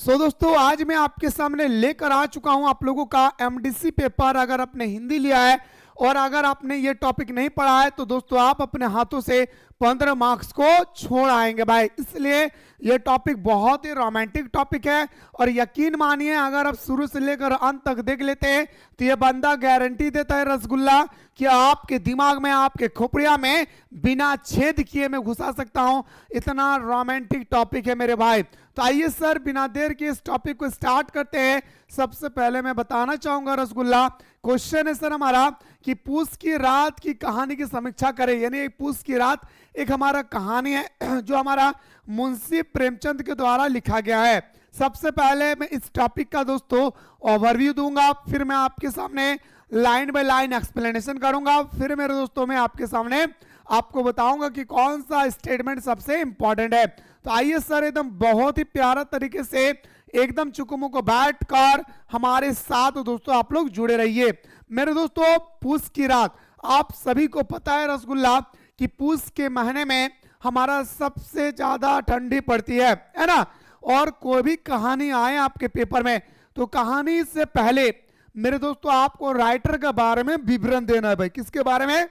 दोस्तों आज मैं आपके सामने लेकर आ चुका हूं आप लोगों का एमडीसी पेपर। अगर आपने हिंदी लिया है और अगर आपने ये टॉपिक नहीं पढ़ा है तो दोस्तों आप अपने हाथों से 15 मार्क्स को छोड़ आएंगे भाई। इसलिए ये टॉपिक बहुत ही रोमांटिक टॉपिक है और यकीन मानिए अगर आप शुरू से लेकर अंत तक देख लेते हैं तो ये बंदा गारंटी देता है रसगुल्ला कि आपके दिमाग में, आपके खोपड़िया में बिना छेद किए मैं घुसा सकता हूं। इतना रोमांटिक टॉपिक है मेरे भाई। तो आइए सर बिना देर के इस टॉपिक को स्टार्ट करते हैं। सबसे पहले मैं बताना चाहूंगा रसगुल्ला, क्वेश्चन है सर हमारा कि पूस की रात की कहानी की समीक्षा करें। यानी एक पूस की रात एक हमारा कहानी है जो हमारा मुंशी प्रेमचंद के द्वारा लिखा गया है। सबसे पहले मैं इस टॉपिक का दोस्तों ओवरव्यू दूंगा, फिर मैं आपके सामने लाइन बाय लाइन एक्सप्लेनेशन करूंगा, फिर मेरे दोस्तों मैं आपके सामने आपको बताऊंगा कि कौन सा स्टेटमेंट सबसे इंपॉर्टेंट है। तो आइए सर एकदम बहुत ही प्यारा तरीके से एकदम चुकुमु को बैठकर हमारे साथ दोस्तों आप लोग जुड़े रहिए। मेरे दोस्तों पूस की रात आप सभी को पता है रसगुल्ला कि पूस के महीने में हमारा सबसे ज्यादा ठंडी पड़ती है ना। और कोई भी कहानी आए आपके पेपर में तो कहानी से पहले मेरे दोस्तों आपको राइटर के बारे में विवरण देना है भाई। किसके बारे में?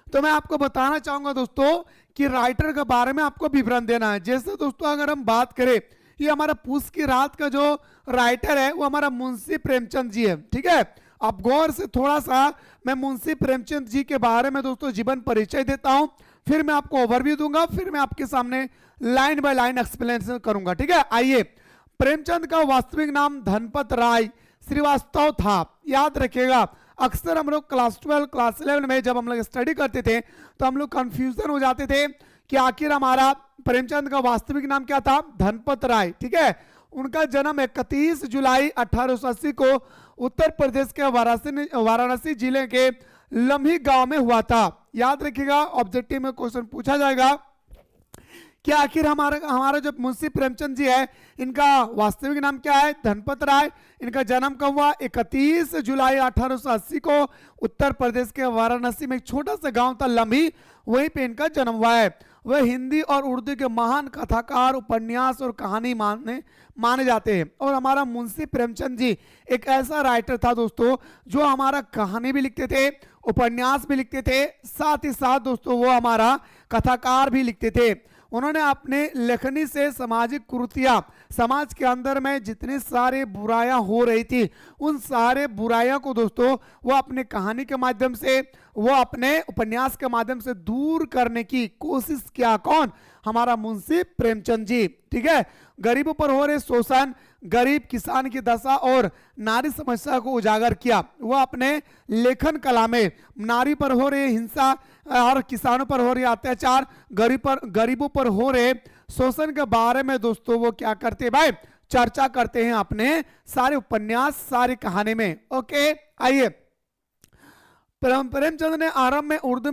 तो मैं आपको बताना चाहूंगा दोस्तों कि राइटर के बारे में आपको विवरण देना है। जैसे दोस्तों अगर हम बात करें, ये हमारा पूस की रात का जो राइटर है वो हमारा मुंशी प्रेमचंद जी है। ठीक है, अब गौर से थोड़ा सा मैं मुंशी प्रेमचंद जी के बारे में दोस्तों जीवन परिचय देता हूं, फिर मैं आपको ओवरव्यू दूंगा, फिर मैं आपके सामने लाइन बाय लाइन एक्सप्लेनेशन करूंगा। ठीक है, आइए। प्रेमचंद का वास्तविक नाम धनपत राय श्रीवास्तव था। याद रखिएगा, अक्सर हम लोग क्लास 12 क्लास 11 में जब हम लोग स्टडी करते थे तो हम लोग कंफ्यूजन हो जाते थे कि आखिर हमारा प्रेमचंद का वास्तविक नाम क्या था। धनपत राय। ठीक है, उनका जन्म 31 जुलाई 1880 को उत्तर प्रदेश के वाराणसी जिले के लम्ही गांव में हुआ था। याद रखिएगा, ऑब्जेक्टिव में क्वेश्चन पूछा जाएगा कि आखिर हमारा जो मुंशी प्रेमचंद जी है इनका वास्तविक नाम क्या है। धनपत राय। इनका जन्म कब हुआ? 31 जुलाई 1880 को उत्तर प्रदेश के वाराणसी में एक छोटा सा गांव था लम्ही, वहीं पे इनका जन्म हुआ है। वह हिंदी और उर्दू के महान कथाकार, उपन्यास और कहानी माने जाते हैं। और हमारा मुंशी प्रेमचंद जी एक ऐसा राइटर था दोस्तों जो हमारा कहानी भी लिखते थे, उपन्यास भी लिखते थे, साथ ही साथ दोस्तों वो हमारा कथाकार भी लिखते थे। उन्होंने अपने लेखनी से सामाजिक कुरीतियां, समाज के अंदर में जितनी सारे बुराइयां हो रही थी उन सारे बुराइयों को दोस्तों वो अपने कहानी के माध्यम से, वो अपने उपन्यास के माध्यम से दूर करने की कोशिश किया। कौन? हमारा मुंशी प्रेमचंद जी। ठीक है, गरीबों पर हो रहे शोषण, गरीब किसान की दशा और नारी समस्या को उजागर किया। वह अपने लेखन कला में नारी पर हो रही हिंसा और किसानों पर हो रही अत्याचार, गरीबों पर हो रहे शोषण के बारे में दोस्तों वो क्या करते भाई? चर्चा करते हैं अपने सारे उपन्यास, सारी कहानी में। ओके, आइए। प्रेमचंद ने आरंभ में उर्दू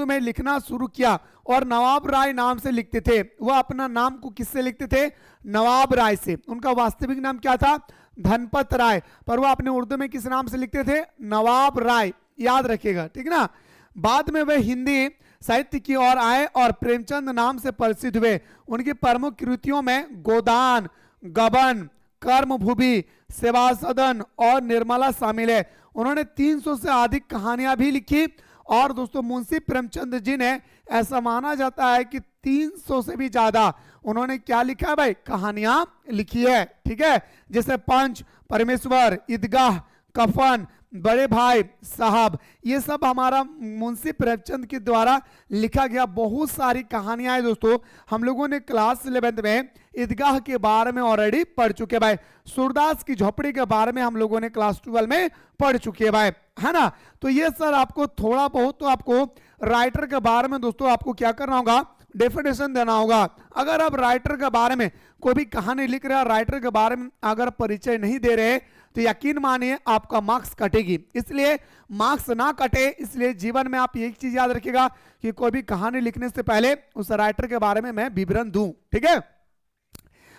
में लिखना शुरू किया और नवाब राय नाम से लिखते थे। वह अपना नाम को किससे लिखते थे? नवाब राय से। उनका वास्तविक नाम क्या था? धनपत राय, पर वह अपने उर्दू में किस नाम से लिखते थे? नवाब राय। याद रखिएगा, ठीक ना। बाद में वे हिंदी साहित्य की ओर आए और प्रेमचंद नाम से प्रसिद्ध हुए। उनकी प्रमुख कृतियों में गोदान, गबन, कर्मभूमि, सेवा सदन और निर्मला शामिल है। उन्होंने 300 से अधिक कहानियां भी लिखी। और दोस्तों मुंशी प्रेमचंद जी ने, ऐसा माना जाता है कि 300 से भी ज्यादा उन्होंने क्या लिखा है भाई? कहानियां लिखी है। ठीक है, जैसे पंच, परमेश्वर, ईदगाह, कफन, बड़े भाई साहब, ये सब हमारा मुंशी प्रेमचंद के द्वारा लिखा गया बहुत सारी कहानियां हैं दोस्तों। हम लोगों ने क्लास 11 में ईदगाह के बारे में ऑलरेडी पढ़ चुके भाई। सूरदास की झोपड़ी के बारे में हम लोगों ने क्लास 12 में पढ़ चुके भाई, है ना। तो ये सर आपको थोड़ा बहुत तो आपको राइटर के बारे में दोस्तों आपको क्या करना होगा? डेफिनेशन देना होगा। अगर आप राइटर के बारे में कोई भी कहानी लिख रहे हैं, राइटर के बारे में अगर परिचय नहीं दे रहे तो यकीन मानिए आपका मार्क्स कटेगी। इसलिए मार्क्स ना कटे, इसलिए जीवन में आप एक चीज याद रखिएगा कि कोई भी कहानी लिखने से पहले उस राइटर के बारे में मैं विवरण दूं। ठीक है,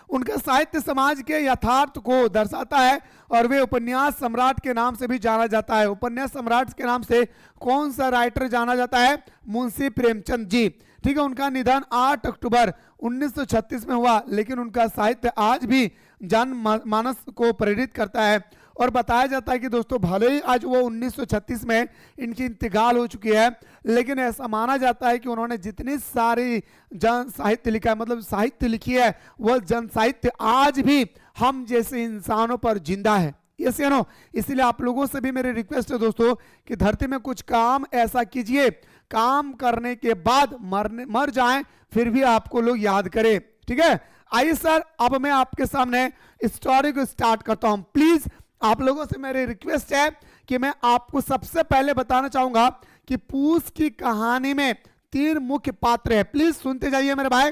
उनका साहित्य समाज के यथार्थ को दर्शाता है और वे उपन्यास सम्राट के नाम से भी जाना जाता है। उपन्यास सम्राट के नाम से कौन सा राइटर जाना जाता है? मुंशी प्रेमचंद जी। ठीक है, उनका निधन 8 अक्टूबर 1936 में हुआ, लेकिन उनका साहित्य आज भी जनमानस को प्रेरित करता है। और बताया जाता है कि दोस्तों भले ही आज वो 1936 में इनकी इंतकाल हो चुकी है, लेकिन ऐसा माना जाता है कि उन्होंने जितनी सारी जन साहित्य लिखा है, मतलब साहित्य लिखी है, वह जन साहित्य आज भी हम जैसे इंसानों पर जिंदा है। यस या नो? इसलिए आप लोगों से भी मेरी रिक्वेस्ट है दोस्तों कि धरती में कुछ काम ऐसा कीजिए, काम करने के बाद मर जाएं फिर भी आपको लोग याद करें। ठीक है, आइए सर, अब मैं आपके सामने स्टोरी को स्टार्ट करता हूं। प्लीज आप लोगों से मेरी रिक्वेस्ट है कि मैं आपको सबसे पहले बताना चाहूंगा कि पूस की कहानी में 3 मुख्य पात्र है। प्लीज सुनते जाइए मेरे भाई।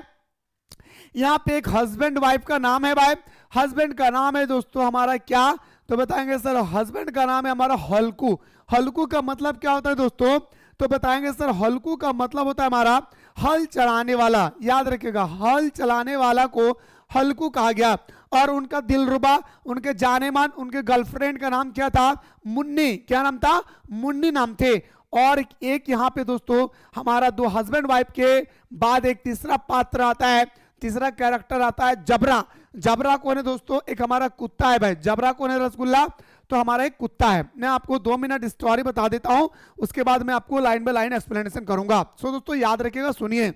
यहाँ पे एक हस्बैंड वाइफ का नाम है भाई। हस्बैंड का नाम है दोस्तों हमारा क्या, तो बताएंगे सर हस्बैंड का नाम है हमारा हल्कू। हल्कू का मतलब क्या होता है दोस्तों, तो बताएंगे सर हल्कू का मतलब होता है हमारा हल चलाने वाला। याद रखिएगा, हल चलाने वाला को हल्कू कहा गया। और उनका दिलरुबा, उनके जाने मान, उनके गर्लफ्रेंड का नाम क्या था, मुन्नी। क्या नाम था, मुन्नी नाम थे। और एक यहाँ पे दोस्तों हमारा 2 हस्बैंड वाइफ के बाद एक तीसरा पात्र आता है, तीसरा कैरेक्टर आता है जबरा। जबरा कौन है दोस्तों, एक हमारा कुत्ता है भाई। जबरा कौन है रसगुल्ला, तो हमारा एक कुत्ता है। मैं आपको 2 मिनट स्टोरी बता देता हूं, उसके बाद मैं आपको लाइन बाय लाइन एक्सप्लेनेशन करूंगा। सो दोस्तों याद रखिएगा, सुनिए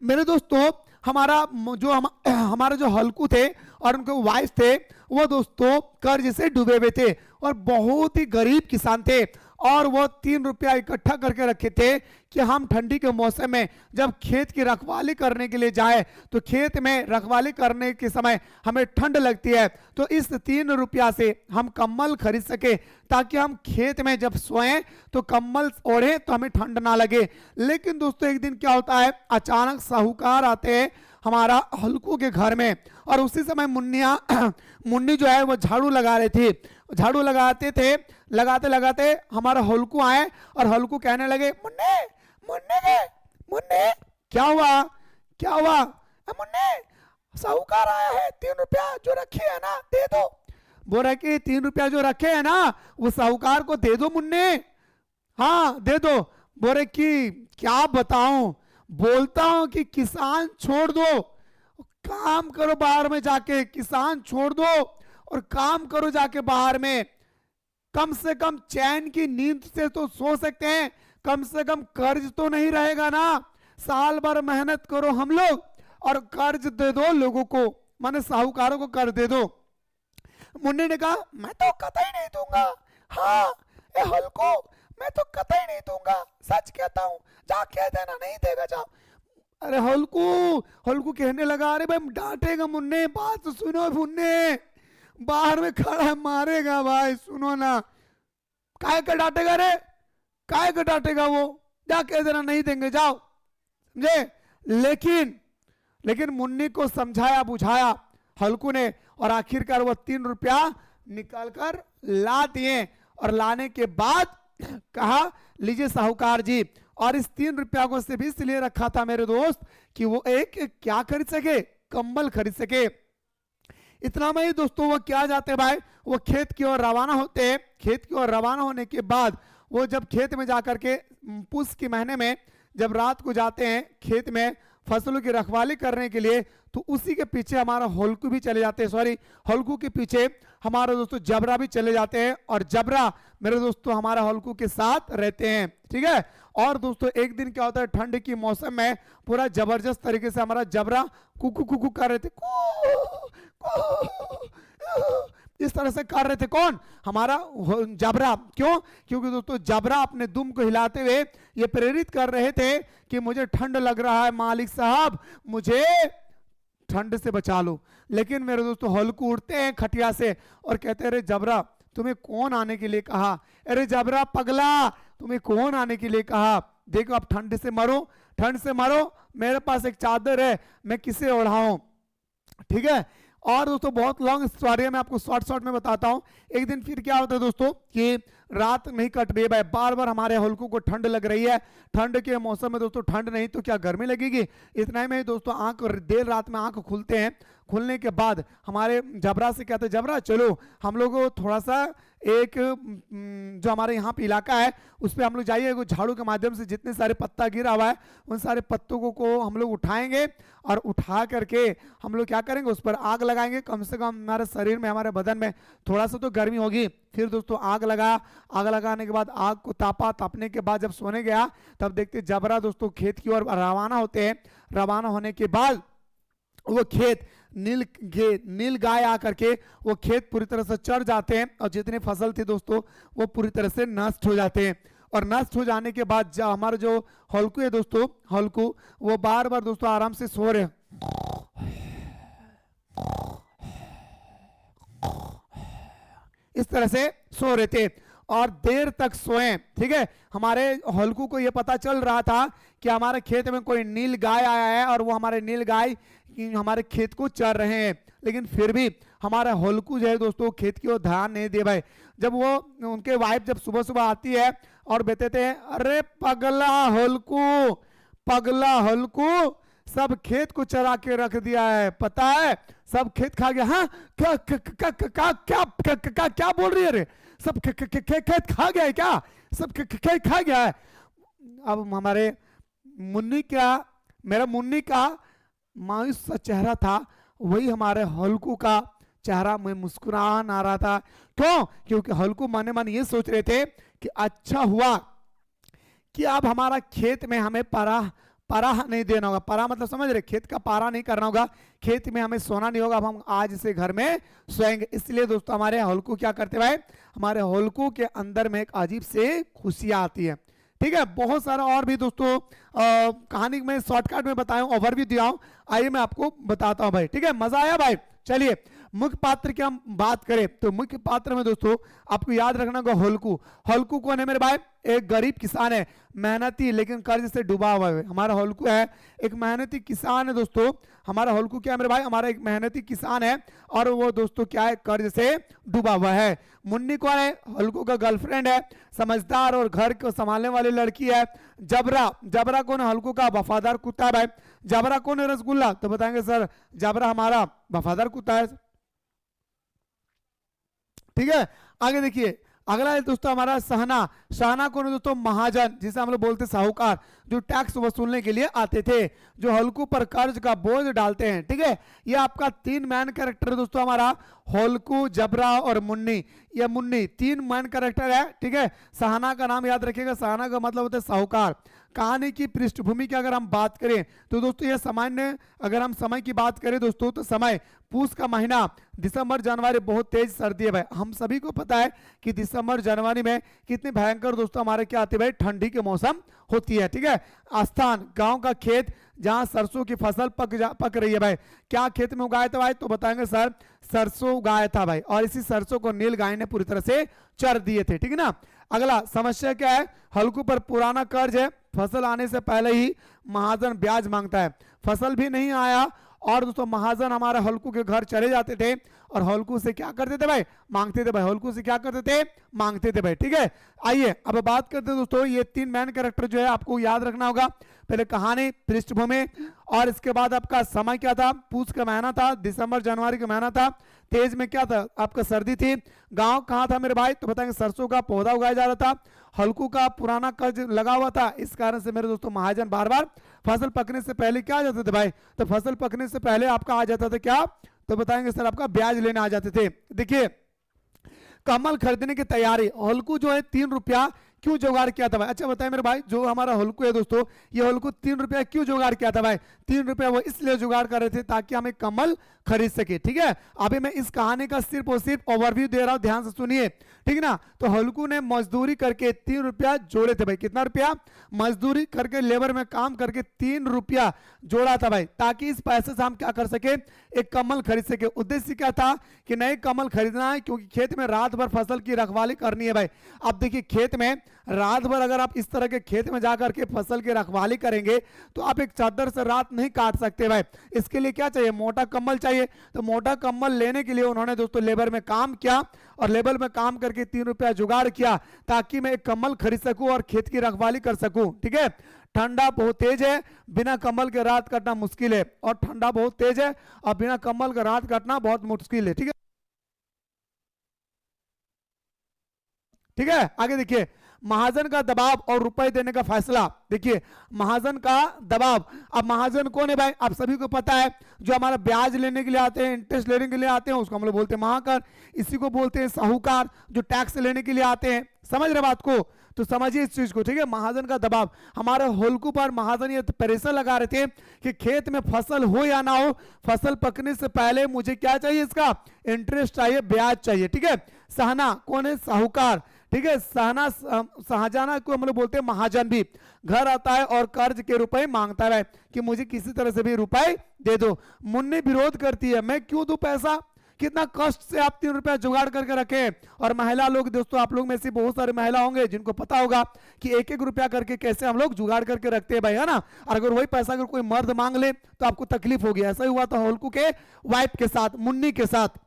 मेरे दोस्तों। हमारा जो हल्कू थे और उनके वाइफ थे, वो दोस्तों कर्ज से डूबे हुए थे और बहुत ही गरीब किसान थे। और वो 3 रुपया इकट्ठा करके रखे थे कि हम ठंडी के मौसम में जब खेत की रखवाली करने के लिए जाए, तो खेत में रखवाली करने के समय हमें ठंड लगती है, तो इस 3 रुपया से हम कंबल खरीद सके, ताकि हम खेत में जब सोएं तो कंबल ओढ़े तो हमें ठंड ना लगे। लेकिन दोस्तों एक दिन क्या होता है, अचानक साहूकार आते हैं हमारा हल्कू के घर में। और उसी समय मुन्नी जो है वो झाड़ू लगा रही थी। झाड़ू लगाते लगाते हमारा हल्कू आए और हल्कू कहने लगे, मुन्ने मुन्ने मुन्ने क्या हुआ, क्या हुआ, मुन्ने साहूकार आया है, 3 रुपया जो रखे है ना दे दो। बोल रहे कि 3 रुपया जो रखे है ना वो साहूकार को दे दो मुन्ने। हाँ दे दो। बोल रहे कि क्या बताऊं, बोलता हूं कि किसान छोड़ दो, काम करो बाहर में जाके, किसान छोड़ दो और काम करो जाके बाहर में। कम से कम चैन की नींद से तो सो सकते हैं, कम से कम कर्ज तो नहीं रहेगा ना। साल भर मेहनत करो हम लोग और कर्ज दे दो लोगों को, माने साहूकारों को कर्ज दे दो। मुन्नी ने कहा मैं तो कतई नहीं दूंगा। हाँ ए हल्को, मैं तो कतई नहीं दूंगा, सच कहता हूं, जा कह देना नहीं देगा जाओ। अरे हल्कू कहने लगा, अरे भाई डांटेगा मुन्ने, बात तो सुनो मुन्ने, बाहर में खड़ा है मारेगा भाई, सुनो ना। काय का डांटेगा रे, काय का डांटेगा वो, जा कह देना नहीं देंगे जाओ, समझे। लेकिन मुन्नी को समझाया बुझाया हल्कू ने, और आखिरकार वो 3 रुपया निकाल कर ला दिए। और लाने के बाद कहा लीजिए साहूकार जी। और इस 3 रुपया को सिर्फ इसलिए रखा था मेरे दोस्त कि वो एक क्या खरीद सके, कंबल खरीद सके। इतना में ही दोस्तों वो क्या जाते भाई, वो खेत की ओर रवाना होते हैं। खेत की ओर रवाना होने के बाद वो जब खेत में जाकर के पुष के महीने में जब रात को जाते हैं खेत में फसलों की रखवाली करने के लिए, तो उसी के पीछे हमारा हल्कू भी चले जाते हैं, सॉरी हल्कू के पीछे हमारा दोस्तों जबरा भी चले जाते हैं। और जबरा मेरे दोस्तों हमारा हल्कू के साथ रहते हैं, ठीक है। और दोस्तों एक दिन क्या होता है, ठंड की मौसम में पूरा जबरदस्त तरीके से हमारा जबरा कुकू कुकू कर रहे थे, इस तरह से कर रहे थे। कौन, हमारा जबरा। क्यों, क्योंकि दोस्तों जबरा अपने दुम को हिलाते हुए ये प्रेरित कर रहे थे कि मुझे ठंड लग रहा है मालिक साहब, मुझे ठंड से बचा लो। लेकिन मेरे दोस्तों हल्कू उठते हैं खटिया से और कहते हैं, अरे जबरा तुम्हें कौन आने के लिए कहा, अरे जबरा पगला तुम्हें कौन आने के लिए कहा, देखो आप ठंड से मरो, ठंड से मरो, मेरे पास एक चादर है, मैं किसे ओढ़ाऊं, ठीक है। और दोस्तों बहुत लॉन्ग स्टोरी है, मैं आपको शॉर्ट में बताता हूं। एक दिन फिर क्या होता है दोस्तों कि रात नहीं कट रही है, बार बार हमारे हल्कू को ठंड लग रही है। ठंड के मौसम में दोस्तों ठंड नहीं तो क्या गर्मी लगेगी। इतना ही में दोस्तों आंख देर रात में आंख खुलते हैं, खुलने के बाद हमारे जबरा से कहते हैं जबरा चलो हम लोग को थोड़ा सा एक जो हमारे यहाँ पे इलाका है उस पर हम लोग जाइए, झाड़ू के माध्यम से जितने सारे पत्ता गिरा हुआ है उन सारे पत्तों को हम लोग उठाएंगे और उठा करके हम लोग क्या करेंगे उस पर आग लगाएंगे। कम से कम हमारे शरीर में हमारे बदन में थोड़ा सा तो गर्मी होगी। फिर दोस्तों आग लगाने के बाद आग को तापने के बाद जब सोने गया तब देखते जबरा दोस्तों खेत की ओर रवाना होते हैं। रवाना होने के बाद वो खेत नील गाय आकर के वो खेत पूरी तरह से चढ़ जाते हैं और जितनी फसल थी दोस्तों वो पूरी तरह से नष्ट हो जाते हैं। और नष्ट हो जाने के बाद हमारा जो हल्कू है दोस्तों, हल्कू वो बार बार दोस्तों आराम से सो रहे, इस तरह से सो रहे थे और देर तक सोए। ठीक है, हमारे हल्कू को यह पता चल रहा था कि हमारे खेत में कोई नील गाय आया है और वो हमारे नील गाय हमारे खेत को चर रहे हैं, लेकिन फिर भी हमारा हल्कू जो है दोस्तों खेत की ओर ध्यान नहीं दे भाई। जब वो उनके वाइफ जब सुबह सुबह आती है और बताते हैं अरे पगला हल्कू सब खेत को चरा के रख दिया है, पता है सब खेत खा गया। हाँ क्या बोल रही है रे, सब खेत खा गया है क्या, सब खेत खा गया है। अब हमारे मेरा मुन्नी का मायूस सा चेहरा था, वही हमारे हल्कू का चेहरा में मुस्कुराहट आ रहा था। क्यों? क्योंकि हल्कू मने मन ये सोच रहे थे कि अच्छा हुआ कि अब हमारा खेत में हमें पराह नहीं देना होगा। पराह मतलब समझ रहे, खेत का पारा नहीं करना होगा, खेत में हमें सोना नहीं होगा, अब हम आज से घर में सोएंगे। इसलिए दोस्तों हमारे हल्कू क्या करते भाई, हमारे हल्कू के अंदर में एक अजीब से खुशियां आती है। ठीक है, बहुत सारा और भी दोस्तों कहानी में शॉर्टकट में बताया हूं, ओवरव्यू दिया हूं, आइए मैं आपको बताता हूं भाई। ठीक है, मजा आया भाई। चलिए मुख्य पात्र की हम बात करें तो मुख्य पात्र में दोस्तों आपको याद रखना होगा हल्कू कौन है मेरे भाई, एक गरीब किसान है, मेहनती लेकिन कर्ज से डूबा हुआ है। हमारा हल्कू है एक मेहनती किसान है दोस्तों, हमारा हल्कू क्या है मेरे भाई, हमारा एक मेहनती किसान है और वो दोस्तों क्या है, कर्ज से डूबा हुआ है। मुन्नी कौन है, हल्कू का गर्लफ्रेंड है, समझदार और घर को संभालने वाली लड़की है। जबरा कौन है, हल्कू का वफादार कुत्ता है भाई। जबरा कौन है, रसगुल्ला, तो बताएंगे सर जबरा हमारा वफादार कुत्ता है। ठीक है, आगे देखिए अगला है दोस्तों हमारा सहना कौन है दोस्तों, महाजन, जिसे हम लोग बोलते साहूकार, जो टैक्स वसूलने के लिए आते थे, जो हल्कू पर कर्ज का बोझ डालते हैं। ठीक है, ये आपका 3 मैन कैरेक्टर है दोस्तों, हमारा हल्कू, जबरा और मुन्नी। ये मुन्नी 3 मैन कैरेक्टर है। ठीक है, सहना का नाम याद रखिएगा, सहना का मतलब होता है साहूकार। कहानी की पृष्ठभूमि की अगर हम बात करें तो दोस्तों ये सामान्य, अगर हम समय की बात करें दोस्तों तो समय पूस का महीना, दिसंबर जनवरी बहुत तेज सर्दी है भाई। हम सभी को पता है कि दिसंबर जनवरी में कितनी भयंकर दोस्तों हमारे क्या आती है भाई, ठंडी के मौसम होती है। ठीक है, स्थान गांव का खेत जहां सरसों की फसल पक रही है भाई। क्या खेत में उगाया था भाई, तो बताएंगे सर सरसों उगाया था भाई, और इसी सरसों को नील गाय ने पूरी तरह से चर दिए थे। ठीक है ना, अगला समस्या क्या है, हल्कू पर पुराना कर्ज है, फसल आने से पहले ही महाजन ब्याज मांगता है, फसल भी नहीं आया और दोस्तों महाजन हमारे हल्कू के घर चले जाते थे और हल्कू से क्या करते थे भाई, मांगते थे भाई। हल्कू से क्या करते थे, मांगते थे भाई। ठीक है, आइए अब बात करते हैं दोस्तों, ये 3 मैन कैरेक्टर जो है आपको याद रखना होगा। पहले कहानी, पृष्ठभूमि और इसके बाद आपका समय क्या था, पूस का महीना था, दिसंबर जनवरी का महीना था, तेज में क्या था आपका सर्दी थी, गांव कहाँ था मेरे भाई, तो बताएंगे सरसों का पौधा उगाया जा रहा था, हल्कू का पुराना कर्ज लगा हुआ था, इस कारण से मेरे दोस्तों महाजन बार बार फसल पकने से पहले क्या आ जाते थे भाई, तो फसल पकने से पहले आपका आ जाता था क्या, तो बताएंगे सर आपका ब्याज लेने आ जाते थे। देखिए कमल खरीदने की तैयारी, हल्कू जो है 3 रुपया क्यों जुगाड़ किया था भाई, अच्छा बताए मेरे भाई, जो हमारा हल्कू है दोस्तों, ये हल्कू 3 रुपया क्यों जुगाड़ किया था भाई, 3 रुपया वो इसलिए जुगाड़ कर रहे थे ताकि हमें कमल खरीद सके। ठीक है, अभी मैं इस कहानी का सिर्फ और सिर्फ ओवरव्यू दे रहा हूं, ध्यान से सुनिए। ठीक है ना, तो हल्कू ने मजदूरी करके 3 रुपया जोड़े थे भाई, कितना रुपया, मजदूरी करके लेबर में काम करके 3 रुपया जोड़ा था भाई, ताकि इस पैसे से हम क्या कर सके, एक कमल खरीद सके। उद्देश्य क्या था कि नए कमल खरीदना है, क्योंकि खेत में रात भर फसल की रखवाली करनी है भाई। अब देखिए खेत में रात भर अगर आप इस तरह के खेत में जाकर के फसल की रखवाली करेंगे तो आप एक चादर से रात नहीं काट सकते भाई। इसके लिए क्या चाहिए, मोटा कंबल चाहिए। तो मोटा कंबल लेने के लिए उन्होंने दोस्तों लेबर में काम किया और लेबर में काम करके 3 रुपया जुगाड़ किया ताकि मैं एक कंबल खरीद सकूं और खेत की रखवाली कर सकूं। ठीक है, ठंडा बहुत तेज है, बिना कंबल के रात कटना मुश्किल है, और ठंडा बहुत तेज है और बिना कंबल के रात कटना बहुत मुश्किल है। ठीक है, ठीक है। आगे देखिए, महाजन का दबाव और रुपए देने का फैसला। देखिए, महाजन का दबाव। अब महाजन कौन है भाई? आप सभी को पता है, जो हमारा ब्याज लेने के लिए आते हैं, इंटरेस्ट लेने के लिए आते हैं, उसको हम लोग बोलते हैं महाकर। इसी को बोलते हैं साहूकार, जो टैक्स लेने के लिए आते हैं। समझ रहे बात को? तो समझिए इस चीज को। ठीक है, महाजन का दबाव। हमारे होलकू पर महाजन ये प्रेशर लगा रहे थे कि खेत में फसल हो या ना हो, फसल पकने से पहले मुझे क्या चाहिए? इसका इंटरेस्ट चाहिए, ब्याज चाहिए। ठीक है, सहना कौन है? साहूकार। ठीक है, सहना शाहजहां को हम लोग बोलते हैं महाजन भी। घर आता है और कर्ज के रुपए मांगता है कि मुझे किसी तरह से भी रुपए दे दो। मुन्नी विरोध करती है, मैं क्यों दूं पैसा? कितना कष्ट से आप 3 रुपया जुगाड़ करके रखे। और महिला लोग, दोस्तों आप लोग में से बहुत सारे महिला होंगे जिनको पता होगा कि 1-1 रुपया करके कैसे हम लोग जुगाड़ करके रखते हैं भाई, है ना। और अगर वही पैसा अगर कोई मर्द मांग ले तो आपको तकलीफ होगी। ऐसा ही हुआ था होलकू के वाइफ के साथ, मुन्नी के साथ।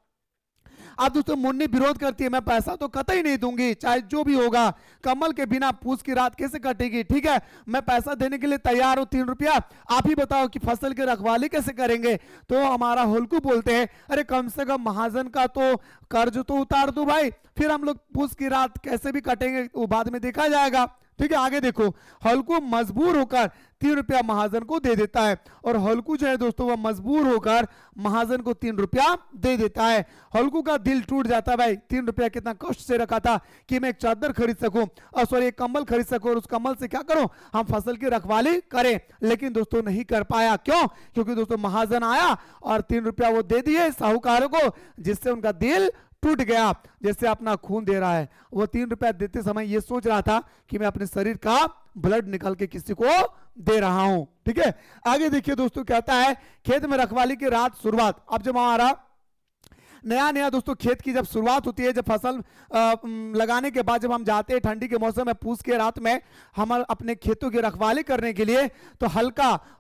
अब दोस्तों मुन्नी विरोध करती है, मैं पैसा तो कतई नहीं दूंगी, चाहे जो भी होगा। कमल के बिना पूछ की रात कैसे कटेगी? ठीक है, मैं पैसा देने के लिए तैयार हूं, 3 रुपया। आप ही बताओ कि फसल की रखवाली कैसे करेंगे? तो हमारा होलकू बोलते हैं, अरे कम से कम महाजन का तो कर्ज तो उतार दो भाई, फिर हम लोग पूछ की रात कैसे भी कटेंगे वो बाद में देखा जाएगा। ठीक है, आगे देखो, हल्कू मजबूर होकर 3 रुपया महाजन को दे देता है। और हल्कू जो है दोस्तों वह मजबूर होकर महाजन को 3 रुपया दे देता है। हल्कू का दिल टूट जाता है भाई, 3 रुपया कितना कष्ट से रखा था कि मैं एक चादर खरीद सकूं, और सॉरी एक कंबल खरीद सकूं, और उस कंबल से क्या करूं? हम फसल की रखवाली करें। लेकिन दोस्तों नहीं कर पाया। क्यों? क्योंकि दोस्तों महाजन आया और 3 रुपया वो दे दिए साहूकारों को, जिससे उनका दिल टूट गया, जैसे अपना खून दे रहा है। वो 3 रुपया देते समय ये सोच रहा था कि मैं अपने शरीर का ब्लड निकाल के किसी को दे रहा हूं। ठीक है, आगे देखिए दोस्तों, कहता है खेत में रखवाली की रात शुरुआत। अब जब हमारा नया नया दोस्तों खेत की जब शुरुआत होती है, जब फसल लगाने के बाद जब हम जाते हैं ठंडी के मौसम में पूछ के रात में हम अपने खेतों की रखवाली करने के लिए, तो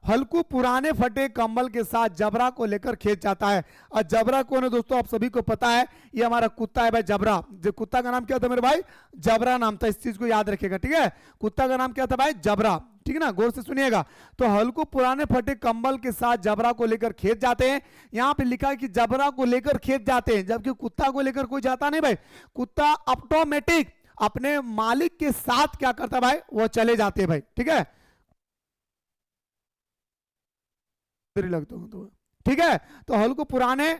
हल्कू पुराने फटे कंबल के साथ जबरा को लेकर खेत जाता है। और जबरा कौन है दोस्तों? आप सभी को पता है, ये हमारा कुत्ता है भाई, जबरा। जो कुत्ता का नाम क्या था मेरे भाई? जबरा नाम था। इस चीज को याद रखिएगा। ठीक है, कुत्ता का नाम क्या था भाई? जबरा। ठीक है ना, गौर से सुनिएगा। तो हल्कू पुराने फटे कंबल के साथ जबरा को लेकर खेत जाते हैं। यहां पे लिखा है कि जबरा को लेकर खेत जाते हैं, जबकि कुत्ता को लेकर कोई जाता नहीं भाई। कुत्ता ऑटोमेटिक अपने मालिक के साथ क्या करता है भाई? वो चले जाते हैं भाई। ठीक है, लगता हूं तो ठीक है। तो हल्कू पुराने,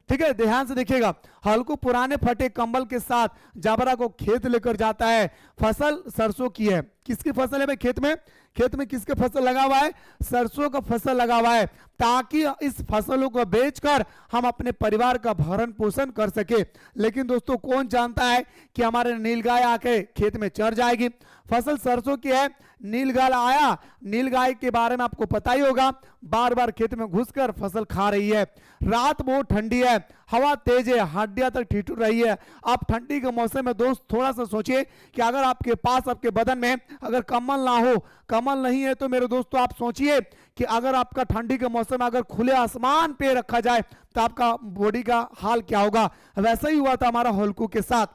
ठीक है, ध्यान से देखिएगा, हल्कू पुराने फटे कंबल के साथ जबरा को खेत लेकर जाता है। फसल सरसों की है। किसकी फसल है भाई खेत में? खेत में किसके फसल लगा हुआ है? सरसों का फसल लगा हुआ है, ताकि इस फसलों को बेचकर हम अपने परिवार का भरण पोषण कर सके। लेकिन दोस्तों कौन जानता है कि हमारे नीलगाय आके खेत में चढ़ जाएगी। फसल सरसों की है, नीलगाय आया, नीलगाय के बारे में आपको पता ही होगा, बार बार खेत में घुसकर फसल खा रही है। रात बहुत ठंडी है, हवा तेज है, हड्डियां तक ठिठुर रही है। आप ठंडी के मौसम में दोस्त थोड़ा सा सोचिए कि अगर आपके पास आपके बदन में अगर कम्बल ना हो, कम्बल नहीं है, तो मेरे दोस्तों आप सोचिए कि अगर आपका ठंडी के मौसम में अगर खुले आसमान पे रखा जाए तो आपका बॉडी का हाल क्या होगा। वैसा ही हुआ था हमारा हल्कू के साथ।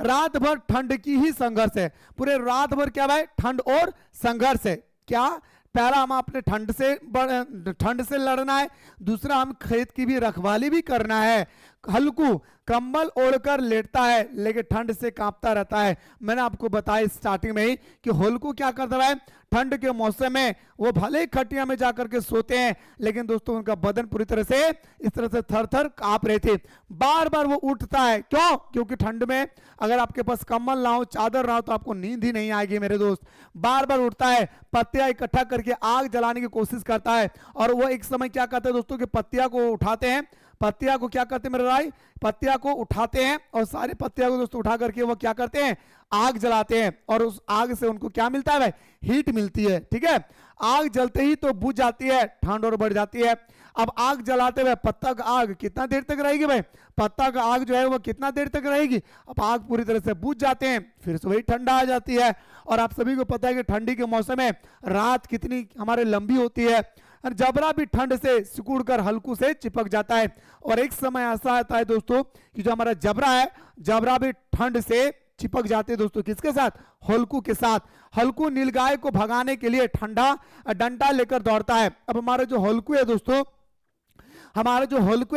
रात भर ठंड की ही संघर्ष है, पूरे रात भर क्या भाई? ठंड और संघर्ष है। क्या? पहला हम अपने ठंड से लड़ना है, दूसरा हम खेत की भी रखवाली भी करना है। हल्कू कंबल ओढ़कर लेटता है लेकिन ठंड से कांपता रहता है। मैंने आपको बताया स्टार्टिंग में ही कि हल्कू क्या करता है? ठंड के मौसम में वो भले ही खटिया में जाकर के सोते हैं, लेकिन दोस्तों उनका बदन पूरी तरह से इस तरह से थर थर कांप रहे थे। बार बार वो उठता है। क्यों? क्योंकि ठंड में अगर आपके पास कंबल ना हो, चादर ना हो, तो आपको नींद ही नहीं आएगी मेरे दोस्त। बार बार उठता है, पत्तियां इकट्ठा करके आग जलाने की कोशिश करता है। और वो एक समय क्या करते हैं दोस्तों कि पत्तियां को उठाते हैं, पत्तियां को क्या करते हैं मेरे भाई? पत्तियां को उठाते हैं और सारे पत्तियां को दोस्तों उठा करके वो क्या करते हैं? आग जलाते हैं। और उस आग से उनको क्या मिलता है भाई? हीट मिलती है। ठीक है, आग जलते ही तो बुझ जाती है, ठंड और बढ़ जाती है। अब आग जलाते हुए पत्ता का आग कितना देर तक रहेगी भाई? पत्ता का आग जो है वो कितना देर तक रहेगी? अब आग पूरी तरह से बुझ जाते हैं, फिर से वही ठंडा आ जाती है। और आप सभी को पता है कि ठंडी के मौसम में रात कितनी हमारे लंबी होती है। और जबरा भी ठंड से सिकुड़कर हल्कू से चिपक जाता है। और एक समय ऐसा आता है दोस्तों कि जो हमारा जबरा है, जबरा भी ठंड से चिपक जाते हैं दोस्तों, किसके साथ? होलकू के साथ। होलकू नीलगाय को भगाने के लिए ठंडा डंडा लेकर दौड़ता है। अब हमारा जो होलकू है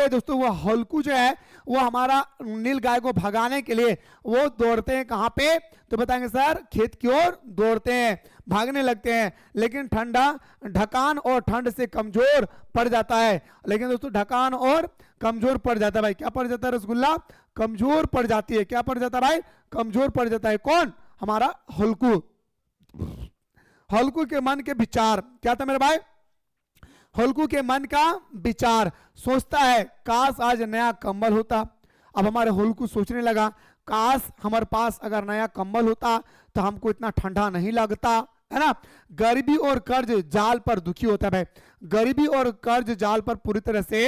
दोस्तों, वो होलकू जो है वो हमारा नीलगाय को भगाने के लिए वो दौड़ते हैं कहां पे? तो बताएंगे सर खेत की ओर दौड़ते हैं, भागने लगते हैं। लेकिन ठंडा ढकान और ठंड से कमजोर पड़ जाता है। लेकिन दोस्तों ढकान और कमजोर पड़ जाता है भाई। क्या पड़ जाता है रसगुल्ला? कमजोर पड़ जाती है। क्या पड़ जाता है भाई? कमजोर पड़ जाता है। कौन? हमारा होलकू। होलकू के मन के विचार क्या था मेरे भाई? होलकू के मन का विचार सोचता है काश आज नया कंबल होता। अब हमारे होलकू सोचने लगा काश हमारे पास अगर नया कंबल होता तो हमको इतना ठंडा नहीं लगता, है ना। गरीबी और कर्ज जाल पर दुखी होता है भाई। गरीबी और कर्ज जाल पर पूरी तरह से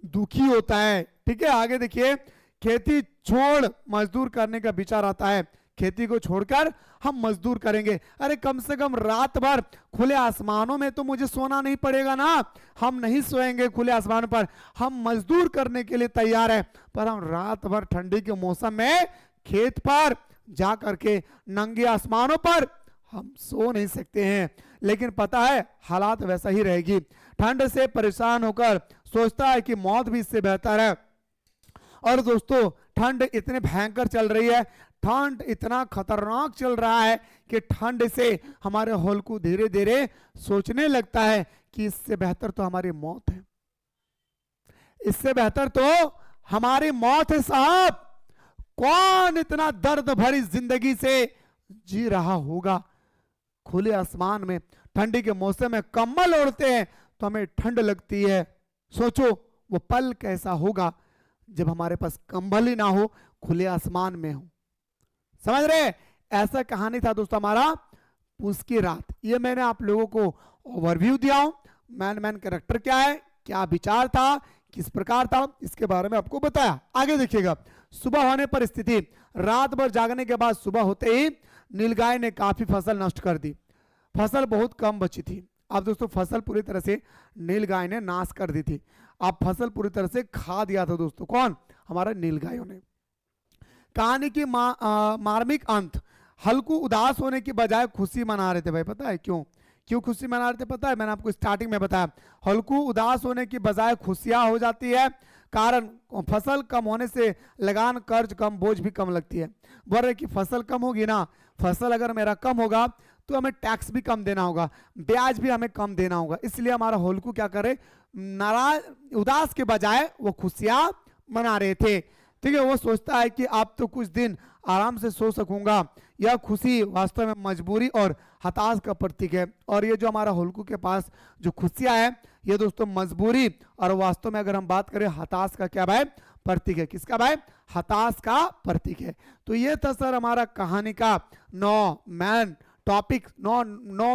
दुखी होता है। ठीक है, आगे देखिए, खेती छोड़ मजदूर करने का विचार आता है। खेती को छोड़कर हम मजदूर करेंगे। अरे कम से कम रात भर खुले आसमानों में तो मुझे सोना नहीं पड़ेगा ना। हम नहीं सोएंगे खुले आसमान पर, हम मजदूर करने के लिए तैयार है। पर हम रात भर ठंडी के मौसम में खेत पर जा करके नंगे आसमानों पर हम सो नहीं सकते हैं। लेकिन पता है हालात वैसा ही रहेगी। ठंड से परेशान होकर सोचता है कि मौत भी इससे बेहतर है। और दोस्तों ठंड इतनी भयंकर चल रही है, ठंड इतना खतरनाक चल रहा है कि ठंड से हमारे होलकू धीरे धीरे सोचने लगता है कि इससे बेहतर तो हमारी मौत है, इससे बेहतर तो हमारी मौत है साहब। कौन इतना दर्द भरी जिंदगी से जी रहा होगा? खुले आसमान में ठंडी के मौसम में कंबल ओढ़ते हैं तो हमें ठंड लगती है। सोचो वो पल कैसा होगा जब हमारे पास कंबल ही ना हो, खुले आसमान में हो। समझ रहे? ऐसा कहानी था दोस्तों हमारा पूस की रात। ये मैंने आप लोगों को ओवरव्यू दिया हूं। मैन कैरेक्टर क्या है, क्या विचार था, किस प्रकार था, इसके बारे में आपको बताया। आगे देखिएगा, सुबह होने पर स्थिति। रात भर जागने के बाद सुबह होते ही नीलगाय ने काफी फसल नष्ट कर दी। फसल बहुत कम बची थी। अब दोस्तों फसल पूरी तरह से नीलगाय ने नाश कर दी थी। अब फसल पूरी तरह से खा दिया था दोस्तों। कौन? हमारा नीलगायों ने। कहानी की मार्मिक अंत। हल्कू उदास होने की बजाय खुशी मना रहे थे भाई। पता है क्यों? क्यों खुशी मना रहे थे पता है? मैंने आपको स्टार्टिंग में बताया। हल्कू उदास होने की बजाय खुशियां हो जाती है। कारण फसल कम होने से लगान, कर्ज कम, बोझ भी कम लगती है। बोल रहे कि फसल कम होगी ना, फसल अगर मेरा कम होगा तो हमें टैक्स भी कम देना होगा, ब्याज भी हमें कम देना होगा। इसलिए हमारा होलकू क्या करे, नाराज, उदास के बजाय वो खुशियां मना रहे थे। ठीक है, वो सोचता है कि आप तो कुछ दिन आराम से सो सकूंगा। यह खुशी वास्तव में मजबूरी और हताश का प्रतीक है। और ये जो हमारा होलकू के पास जो खुशियां है, ये दोस्तों मजबूरी और वास्तव में अगर हम बात करें हताश का क्या भाई प्रतीक है। किसका भाई? हताश का प्रतीक है। तो ये था सर हमारा कहानी का no main topic no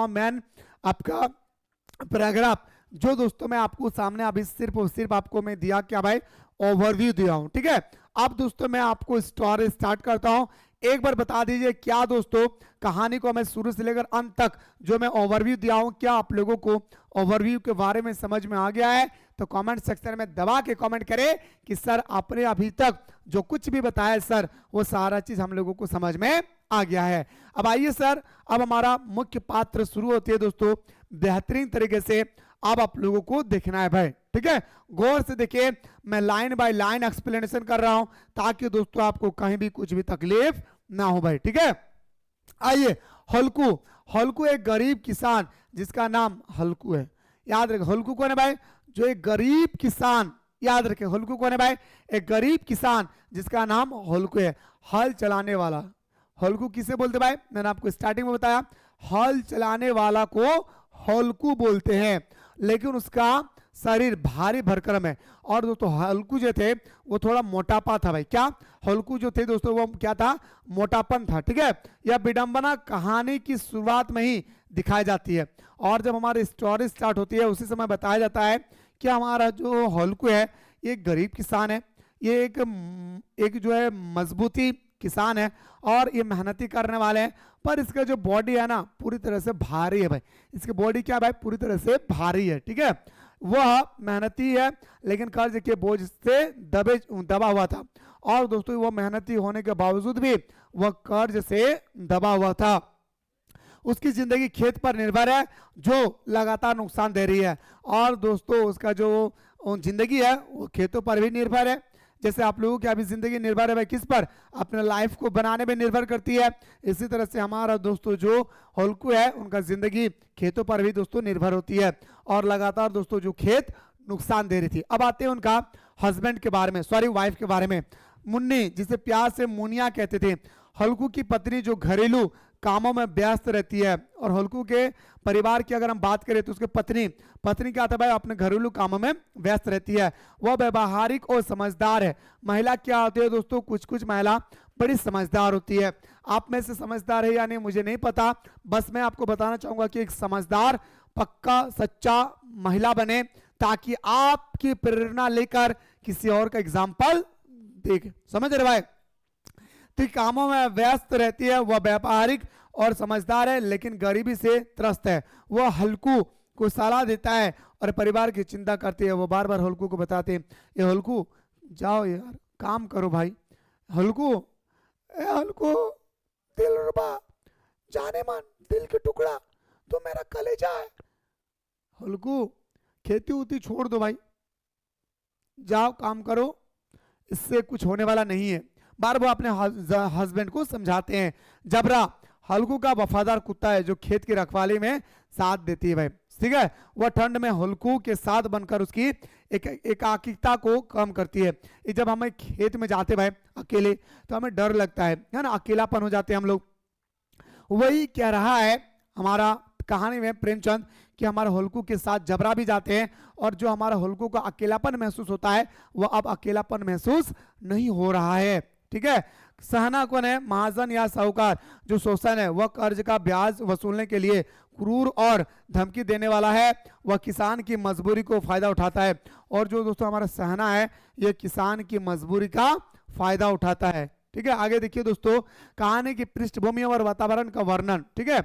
main आपका पैराग्राफ, जो दोस्तों मैं आपको सामने अभी सिर्फ और सिर्फ आपको मैं दिया क्या भाई ओवरव्यू दिया हूं। ठीक है, अब दोस्तों मैं आपको स्टोरी स्टार्ट करता हूं। एक बार बता दीजिए क्या दोस्तों कहानी को मैं शुरू से लेकर अंत तक जो मैं ओवरव्यू दिया हूं, क्या आप लोगों को ओवरव्यू के बारे में समझ में आ गया है? तो कमेंट सेक्शन में दबा के कमेंट करें कि सर आपने अभी तक जो कुछ भी बताया सर वो सारा चीज हम लोगों को समझ में आ गया है। अब आइए सर, अब हमारा मुख्य पात्र शुरू होती है दोस्तों बेहतरीन तरीके से। अब आप लोगों को देखना है भाई। ठीक है, गौर से देखिए, मैं लाइन बाय लाइन एक्सप्लेनेशन कर रहा हूं ताकि दोस्तों आपको कहीं भी कुछ भी तकलीफ ना हो भाई। ठीक है, आइए। हल्कू एक गरीब किसान जिसका नाम हल्कू है। याद रखें हल्कू कौन है भाई? जो एक गरीब किसान, याद रखें हल्कू कौन है भाई? एक गरीब किसान जिसका नाम हल्कू है। हल चलाने वाला हल्कू किसे बोलते भाई? मैंने आपको स्टार्टिंग में बताया, हल चलाने वाला को हल्कू बोलते हैं। लेकिन उसका शरीर भारी भरकम है। और दोस्तों हल्कू जो थे वो थोड़ा मोटापा था भाई। क्या हल्कू जो थे दोस्तों वो क्या था? मोटापन था। ठीक है, यह विडंबना कहानी की शुरुआत में ही दिखाई जाती है। और जब हमारी स्टोरी स्टार्ट होती है उसी समय बताया जाता है कि हमारा जो हल्कू है ये गरीब किसान है, ये एक जो है मजबूती किसान है और ये मेहनती करने वाले हैं। पर इसका जो बॉडी है ना पूरी तरह से भारी है भाई। इसकी बॉडी क्या भाई? पूरी तरह से भारी है। ठीक है, वह मेहनती है लेकिन कर्ज के बोझ से दबा हुआ था। और दोस्तों वो मेहनती होने के बावजूद भी वह कर्ज से दबा हुआ था। उसकी जिंदगी खेत पर निर्भर है जो लगातार नुकसान दे रही है। और दोस्तों उसका जो जिंदगी है वो खेतों पर भी निर्भर है। जैसे आप लोगों की अभी जिंदगी निर्भर है भाई किस पर, अपने लाइफ को बनाने में निर्भर करती है। इसी तरह से हमारा दोस्तों जो हल्कू है उनका जिंदगी खेतों पर भी दोस्तों निर्भर होती है। और लगातार दोस्तों जो खेत नुकसान दे रही थी। अब आते हैं उनका हस्बैंड के बारे में, सॉरी वाइफ के बारे में। मुन्नी, जिसे प्यार से मुनिया कहते थे, हल्कू की पत्नी जो घरेलू कामों में व्यस्त रहती है। और हल्कू के परिवार की अगर हम बात करें तो उसके पत्नी क्या था भाई, अपने घरेलू कामों में व्यस्त रहती है। वह व्यवहारिक और समझदार है। महिला क्या होती है दोस्तों, कुछ महिला बड़ी समझदार होती है। आप में से समझदार है या नहीं मुझे नहीं पता, बस मैं आपको बताना चाहूंगा कि एक समझदार पक्का सच्चा महिला बने ताकि आपकी प्रेरणा लेकर किसी और का एग्जाम्पल देख, समझ रहे भाई। तो कामों में व्यस्त रहती है, वह व्यावहारिक और समझदार है लेकिन गरीबी से त्रस्त है। वह हल्कू को सलाह देता है और परिवार की चिंता करती है। वो बार बार हल्कू को बताते हैं, ये हल्कू जाओ यार काम करो भाई, हल्कू हल्कू दिल रुबा जाने मन दिल के टुकड़ा तो मेरा कलेजा है, हल्कू खेती उती छोड़ दो भाई, जाओ काम करो, इससे कुछ होने वाला नहीं है। बार वो अपने हस्बैंड को समझाते हैं। जबरा हल्कू का वफादार कुत्ता है जो खेत की रखवाली में साथ देती है भाई, ठीक है। वह ठंड में हल्कू के साथ बनकर उसकी एकाकिता को कम करती है। जब हम खेत में जाते भाई अकेले तो हमें डर लगता है ना, अकेलापन हो जाते हैं हम लोग। वही कह रहा है हमारा कहानी में प्रेमचंद कि हमारे हल्कू के साथ जबरा भी जाते हैं और जो हमारा हल्कू को अकेलापन महसूस होता है वह अब अकेलापन महसूस नहीं हो रहा है, ठीक है। सहना कौन है, महाजन या साहूकार। जो शोषण है वह कर्ज का ब्याज वसूलने के लिए क्रूर और धमकी देने वाला है। वह किसान की मजबूरी को फायदा उठाता है। और जो दोस्तों हमारा सहना है यह किसान की मजबूरी का फायदा उठाता है, ठीक है। आगे देखिए दोस्तों कहानी की पृष्ठभूमि और वातावरण का वर्णन, ठीक है।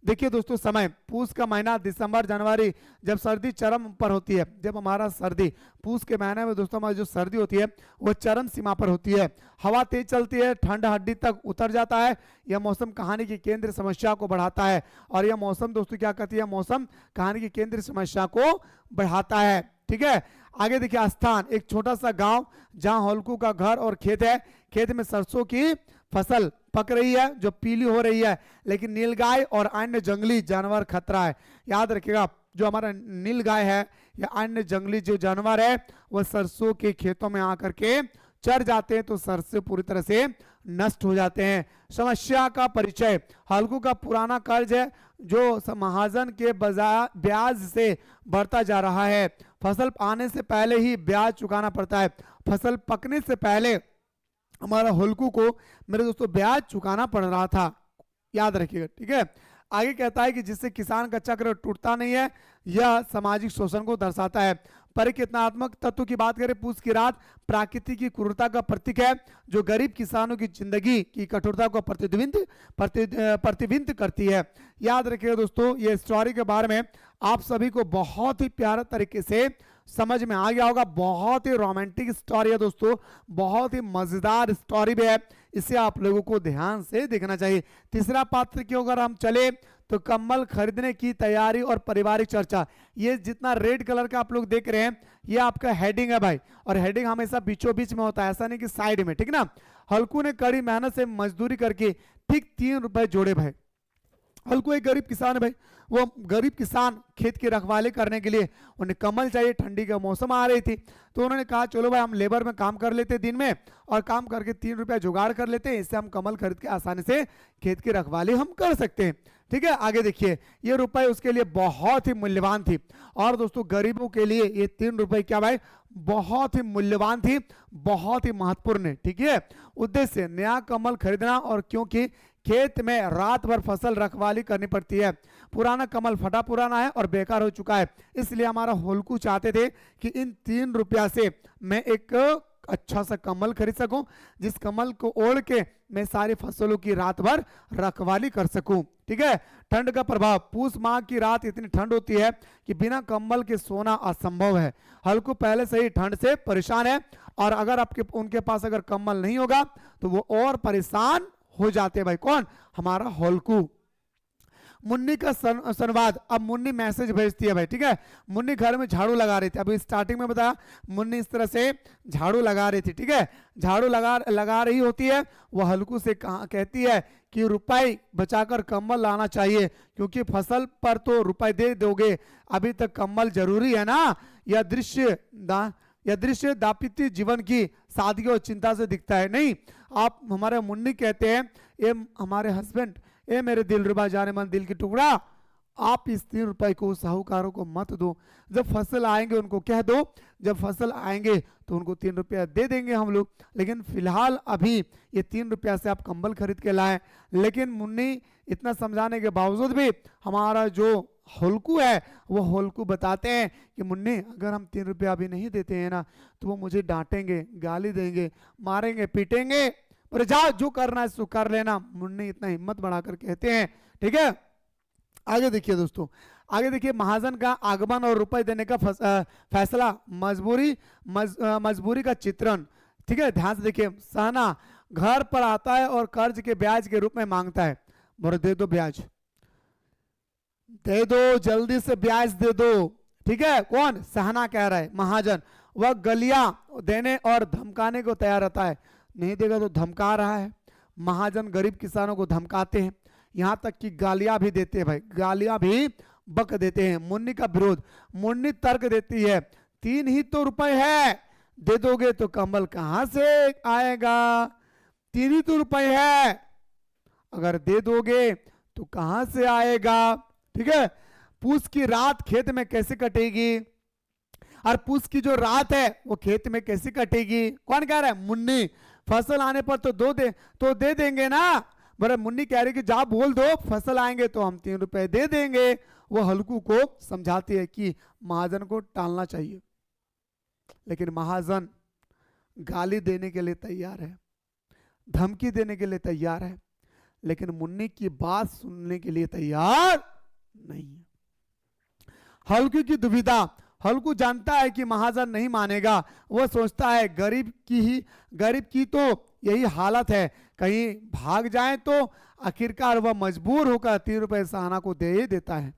देखिए दोस्तों समय पूस का महीना, दिसंबर जनवरी जब सर्दी चरम पर होती है। जब हमारा सर्दी पूस के महीने में दोस्तों हमारी जो सर्दी होती है वह चरम सीमा पर होती है। हवा तेज चलती है, ठंड हड्डी तक उतर जाता है। यह मौसम कहानी की केंद्र समस्या को बढ़ाता है। और यह मौसम दोस्तों क्या कहती है, मौसम कहानी की केंद्र समस्या को बढ़ाता है, ठीक है। आगे देखिए स्थान, एक छोटा सा गांव जहां हल्कू का घर और खेत है। खेत में सरसों की फसल पक रही है जो पीली हो रही है, लेकिन नीलगाय और अन्य जंगली जानवर खतरा है। याद रखिएगा जो हमारा नीलगाय है या अन्य जंगली जो जानवर है वह सरसों के खेतों में आकर के चढ़ जाते हैं तो सरसों पूरी तरह से नष्ट हो जाते हैं। समस्या का परिचय, हल्कू का पुराना कर्ज है जो महाजन के ब्याज से बढ़ता जा रहा है। फसल आने से पहले ही ब्याज चुकाना पड़ता है। फसल पकने से पहले हमारा हल्कू को मेरे दोस्तों ब्याज चुकाना पड़ रहा था, याद रखिएगा, ठीक है। आगे कहता है कि जिससे किसान का चक्र टूटता नहीं है, यह सामाजिक शोषण को दर्शाता है। परिकेतनात्मक तत्व की बात करें, पूस की रात प्राकृतिक की क्रूरता का प्रतीक है जो गरीब किसानों की जिंदगी की कठोरता को प्रतिबिंबित करती है। याद रखिएगा दोस्तों ये स्टोरी के बारे में आप सभी को बहुत ही प्यारा तरीके से समझ में आ गया होगा। बहुत ही रोमांटिक स्टोरी है दोस्तों, बहुत ही मजेदार स्टोरी भी है, इसे आप लोगों को ध्यान से देखना चाहिए। तीसरा पात्र की अगर हम चले तो कम्बल खरीदने की तैयारी और पारिवारिक चर्चा। ये जितना रेड कलर का आप लोग देख रहे हैं ये आपका हेडिंग है भाई, और हेडिंग हमेशा बीचों बीच में होता है, ऐसा नहीं कि साइड में, ठीक ना। हल्कू ने कड़ी मेहनत से मजदूरी करके ठीक 3 रुपए जोड़े भाई। हल्कू एक गरीब किसान है भाई, वो गरीब किसान खेत की रखवाली करने के लिए उन्हें कम्बल चाहिए, ठंडी का मौसम आ रही थी तो उन्होंने कहा चलो भाई हम लेबर में काम कर लेते दिन में और काम करके 3 रुपया जुगाड़ कर लेते हैं, इससे हम कम्बल खरीद के आसानी से खेत की रखवाली हम कर सकते हैं, ठीक है। आगे देखिए ये रुपए उसके लिए बहुत ही मूल्यवान थी। और दोस्तों गरीबों के लिए ये 3 रुपए क्या भाई बहुत ही मूल्यवान थी, बहुत ही महत्वपूर्ण है, ठीक है। उद्देश्य नया कम्बल खरीदना, और क्योंकि खेत में रात भर फसल रखवाली करनी पड़ती है, पुराना कमल फटा पुराना है और बेकार हो चुका है, इसलिए हमारा हल्कू चाहते थे कि इन 3 रुपया से मैं एक अच्छा सा कम्बल खरीद सकूं, जिस कम्बल को ओढ़ के मैं सारी फसलों की रात भर रखवाली कर सकूं। ठीक है। ठंड का प्रभाव, पूस माह की रात इतनी ठंड होती है कि बिना कंबल के सोना असंभव है। हल्कू पहले से ही ठंड से परेशान है, और अगर आपके उनके पास अगर कंबल नहीं होगा तो वो और परेशान हो जाते हैं भाई। कौन? हमारा हल्कू। मुन्नी का संवाद, अब मुन्नी मैसेज भेजती है भाई। ठीक है। मुन्नी घर में झाड़ू लगा रही थी, अभी स्टार्टिंग में बताया मुन्नी इस तरह से झाड़ू लगा रही थी। ठीक है। झाड़ू लगा रही होती है, वो हल्कू से कहती है कि रुपए बचाकर कंबल लाना चाहिए, क्योंकि फसल पर तो रुपए दे दोगे, अभी तक कंबल जरूरी है ना। यह दृश्य दाम्पत्य जीवन की सादगी और चिंता से दिखता है। नहीं, आप हमारे मुन्नी कहते हैं, ये हमारे हस्बैंड, ए मेरे दिलरुबा जाने मन दिल की टुकड़ा, आप इस 3 रुपए को साहूकारों को मत दो। जब फसल आएंगे उनको कह दो, जब फसल आएंगे तो उनको 3 रुपया दे देंगे हम लोग, लेकिन फिलहाल अभी ये 3 रुपया से आप कंबल खरीद के लाएं। लेकिन मुन्नी इतना समझाने के बावजूद भी हमारा जो हल्कू है वो हल्कू बताते हैं कि मुन्नी अगर हम 3 रुपया अभी नहीं देते हैं ना तो वो मुझे डांटेंगे, गाली देंगे, मारेंगे, पीटेंगे, पर जाओ जो करना है सो कर लेना। मुन्नी इतना हिम्मत बढ़ाकर कहते हैं। ठीक है। आगे देखिए दोस्तों, आगे देखिए, महाजन का आगमन और रुपए देने का फैसला, मजबूरी का चित्रण। ठीक है। ध्यान से देखिए, सहना घर पर आता है और कर्ज के ब्याज के रूप में मांगता है। बोले दे दो ब्याज, दे दो, जल्दी से ब्याज दे दो। ठीक है। कौन? सहना कह रहा है। महाजन वह गलियां देने और धमकाने को तैयार रहता है, नहीं देगा तो धमका रहा है। महाजन गरीब किसानों को धमकाते हैं, यहां तक कि गालियां भी देते हैं भाई, गालियां भी बक देते हैं। मुन्नी का विरोध, मुन्नी तर्क देती है, 3 ही तो रुपए है, दे दोगे तो कंबल कहां से आएगा? 3 ही तो रुपए है, अगर दे दोगे तो कहां से आएगा? ठीक है। पूस की रात खेत में कैसे कटेगी? और पूस की जो रात है वो खेत में कैसे कटेगी? कौन कह रहा है? मुन्नी। फसल आने पर तो दे देंगे ना। बोले मुन्नी कह रही कि जा बोल दो, फसल आएंगे तो हम 3 रुपए दे देंगे। वो हल्कू को समझाती है कि महाजन को टालना चाहिए, लेकिन महाजन गाली देने के लिए तैयार है, धमकी देने के लिए तैयार है, लेकिन मुन्नी की बात सुनने के लिए तैयार नहीं है। हल्कू की दुविधा, हल्कू जानता है कि महाजन नहीं मानेगा, वह सोचता है गरीब की तो यही हालत है, कहीं भाग जाए तो। आखिरकार वह मजबूर होकर 3 रुपए सहना को दे ही देता है,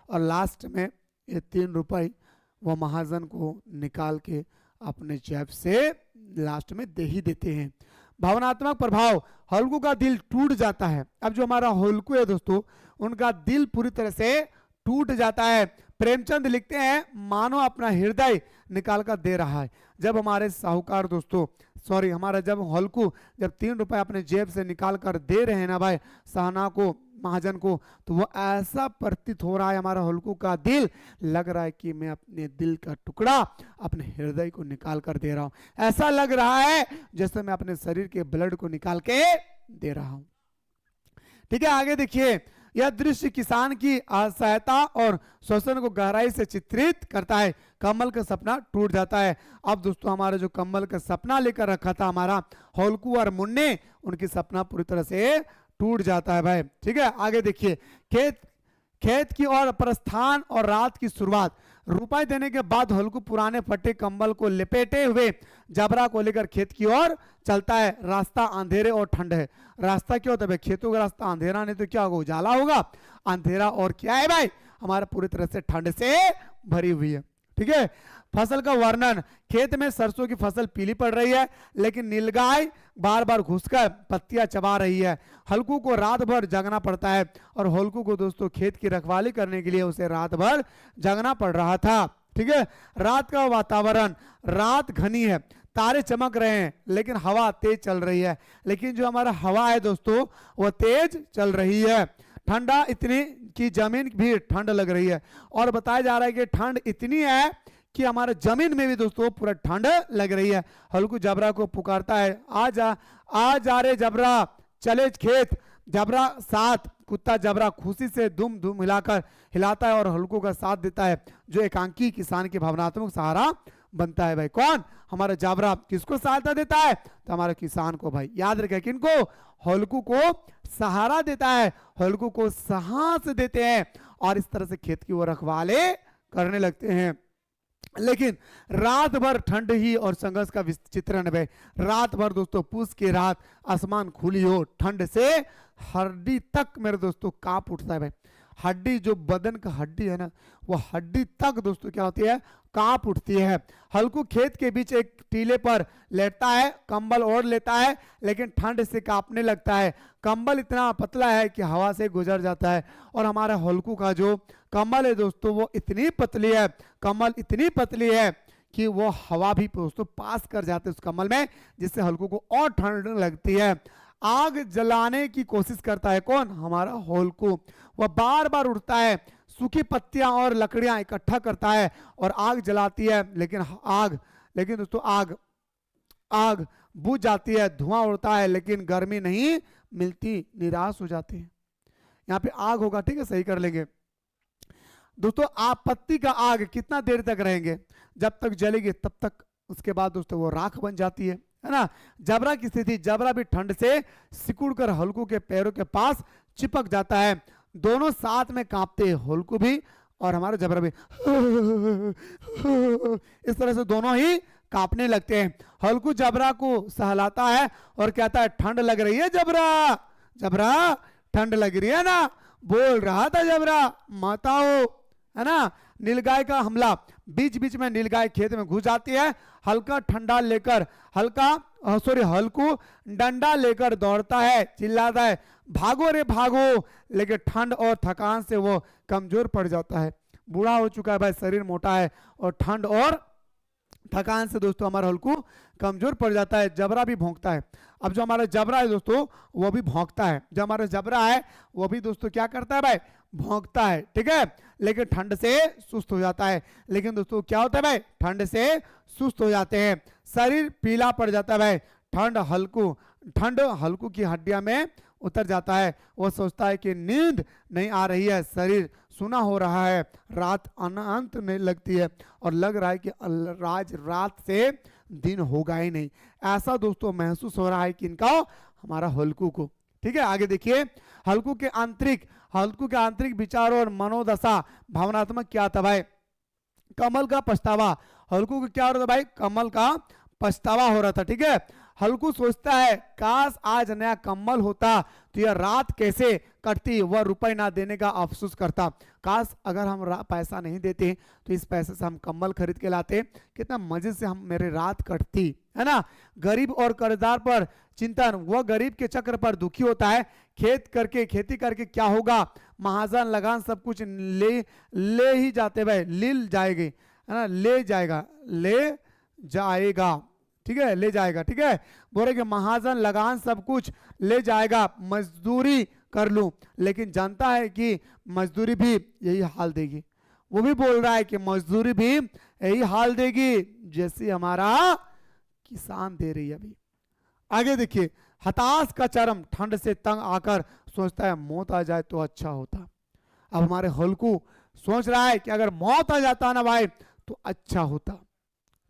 और लास्ट में ये 3 रुपए वह महाजन को निकाल के अपने जेब से लास्ट में दे ही देते हैं। भावनात्मक प्रभाव, हल्कू का दिल टूट जाता है। अब जो हमारा हल्कू है दोस्तों, उनका दिल पूरी तरह से टूट जाता है। प्रेमचंद लिखते हैं, मानो अपना हृदय निकाल कर दे रहा है। जब हमारे साहूकार दोस्तों, सॉरी, हमारा जब हल्कू जब 3 रुपए अपने जेब से निकाल कर दे रहे हैं ना भाई सहना को, महाजन को, तो वो ऐसा प्रतीत हो रहा है, हमारा हल्कू का दिल लग रहा है कि मैं अपने दिल का टुकड़ा अपने हृदय को निकाल कर दे रहा हूं। ऐसा लग रहा है जैसे मैं अपने शरीर के ब्लड को निकाल के दे रहा हूं। ठीक है। आगे देखिए, यह दृश्य किसान की असहायता और शोषण को गहराई से चित्रित करता है। कमल का सपना टूट जाता है। अब दोस्तों, हमारा जो कमल का सपना लेकर रखा था हमारा हल्कू और मुन्ने, उनकी सपना पूरी तरह से टूट जाता है भाई। ठीक है। आगे देखिए, खेत की ओर प्रस्थान और रात की शुरुआत। रुपए देने के बाद हल्कू पुराने फटे कंबल को लपेटे हुए जबरा को लेकर खेत की ओर चलता है। रास्ता अंधेरे और ठंड है। रास्ता क्या होता है भाई? खेतों का रास्ता अंधेरा नहीं तो क्या होगा? उजाला होगा। अंधेरा और क्या है भाई? हमारा पूरी तरह से ठंड से भरी हुई है। ठीक है। फसल का वर्णन, खेत में सरसों की फसल पीली पड़ रही है, लेकिन नीलगाय बार बार घुसकर पत्तियां चबा रही है। हल्कू को रात भर जगना पड़ता है, और हल्कू को दोस्तों खेत की रखवाली करने के लिए उसे रात भर जगना पड़ रहा था। ठीक है। रात का वातावरण, रात घनी है, तारे चमक रहे हैं, लेकिन हवा तेज चल रही है। लेकिन जो हमारा हवा है दोस्तों वो तेज चल रही है। ठंडा इतनी कि जमीन भी ठंड लग रही है, और बताया जा रहा है कि ठंड इतनी है कि हमारे जमीन में भी दोस्तों पूरा ठंड लग रही है। हल्कू जबरा को पुकारता है, आ जा रे जबरा, चले खेत। जबरा साथ, कुत्ता जबरा खुशी से दुम दुम हिलाकर हिलाता है और हल्कू का साथ देता है, जो एकांकी किसान की भावनात्मक सहारा बनता है भाई। कौन? हमारा जाबरा। किसको सहायता देता है? तो हमारे किसान को भाई। याद रखें, किनको? हल्कू को सहारा देता है, हल्कू को सांस देते हैं और इस तरह से खेत की वो रखवाले करने लगते हैं। लेकिन रात भर ठंड ही और संघर्ष का चित्रण है। रात भर दोस्तों, पूस की रात, आसमान खुली हो, ठंड से हड्डी तक मेरे दोस्तों कांप उठता है भाई। हड्डी, जो बदन का हड्डी है ना, वो हड्डी तक दोस्तों क्या होती है? कांप उठती है। हल्कू खेत के बीच एक टीले पर लेटता है, कंबल ओढ़ लेता है, लेकिन ठंड से कांपने लगता है। कंबल इतना पतला है कि हवा से गुजर जाता है। और हमारा हल्कू का जो कंबल है दोस्तों, वो इतनी पतली है, कंबल इतनी पतली है कि वो हवा भी दोस्तों पास कर जाते है उस कंबल में, जिससे हल्कू को और ठंड लगती है। आग जलाने की कोशिश करता है। कौन? हमारा हल्कू। वह बार बार उठता है, सूखी पत्तियां और लकड़ियां इकट्ठा करता है और आग जलाती है, लेकिन दोस्तों आग बुझ जाती है, धुआं उड़ता है, लेकिन गर्मी नहीं मिलती, निराश हो जाते हैं। यहाँ पे आग होगा, ठीक है, सही कर लेंगे दोस्तों। आप पत्ती का आग कितना देर तक रहेंगे? जब तक जलेगी तब तक। उसके बाद दोस्तों वो राख बन जाती है ना। जबरा की स्थिति, जबरा भी ठंड से सिकुड़कर हल्कू के पैरों के पास चिपक जाता है। दोनों साथ में कांपते हैं, हल्कू भी और हमारा जबरा भी। इस तरह से दोनों ही कांपने लगते हैं। हल्कू जबरा को सहलाता है और कहता है, ठंड लग रही है जबरा, जबरा ठंड लग रही है ना? बोल रहा था जबरा, माता हो, है ना। नीलगाय का हमला। बीच बीच में नीलगाय खेत में घुस जाती है। हल्कू डंडा लेकर दौड़ता है, चिल्लाता है, भागो रे भागो, लेकिन ठंड और थकान से वो कमजोर पड़ जाता है। बूढ़ा हो चुका है भाई, शरीर मोटा है और ठंड और थकान से दोस्तों हमारा हल्कू कमजोर पड़ जाता है। जबरा भी भौंकता है। अब जो हमारा जबरा है दोस्तों, वो भी भौंकता है। जो हमारा जबरा है वो भी दोस्तों क्या करता है भाई? भौंकता है, ठीक है, लेकिन ठंड से सुस्त हो जाता है। लेकिन दोस्तों क्या होता है भाई? ठंड से सुस्त हो जाते हैं, शरीर पीला पड़ जाता है भाई। ठंड हल्कू की हड्डियां में उतर जाता है। वो सोचता है कि नींद नहीं आ रही है, शरीर सुना हो रहा है, रात अनंत नहीं लगती है और लग रहा है कि रात से दिन होगा ही नहीं। ऐसा दोस्तों महसूस हो रहा है कि इनका, हमारा हल्कू को। ठीक है, आगे देखिए। हल्कू के आंतरिक विचारों और मनोदशा, भावनात्मक क्या था भाई? कमल का पछतावा। हल्कू को क्या हो रहा था भाई? कमल का पछतावा हो रहा था। ठीक है, हल्कू सोचता है, काश आज नया कम्बल होता तो यह रात कैसे कटती, वह रुपए ना देने का अफसोस करता। काश अगर हम पैसा नहीं देते तो इस पैसे से हम कम्बल खरीद के लाते, कितना मजे से मेरे रात कटती, है ना। गरीब और कर्जदार पर चिंतन। वह गरीब के चक्र पर दुखी होता है। खेती करके क्या होगा? महाजन लगान सब कुछ ले ही जाते भाई, लील जाएगी, है ना, ले जाएगा, ठीक है, ले जाएगा। ठीक है, बोले कि महाजन लगान सब कुछ ले जाएगा, मजदूरी कर लूं, लेकिन जानता है कि मजदूरी भी यही हाल देगी। वो भी बोल रहा है कि मजदूरी भी यही हाल देगी जैसे हमारा किसान दे रही है अभी। आगे देखिए। हताश का चरम। ठंड से तंग आकर सोचता है, मौत आ जाए तो अच्छा होता। अब हमारे हल्कू सोच रहा है कि अगर मौत आ जाता ना भाई तो अच्छा होता।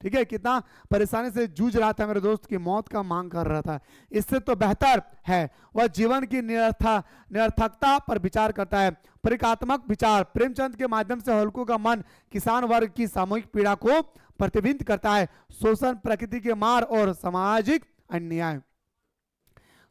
ठीक है, कितना परेशानी से जूझ रहा था मेरे दोस्त की मौत का मांग कर रहा था। इससे तो बेहतर है वह जीवन की निरर्थकता पर विचार करता है। प्रतीकात्मक विचार। प्रेमचंद के माध्यम से हल्कू का मन किसान वर्ग की सामूहिक पीड़ा को प्रतिबिंबित करता है। शोषण, प्रकृति के मार और सामाजिक अन्याय।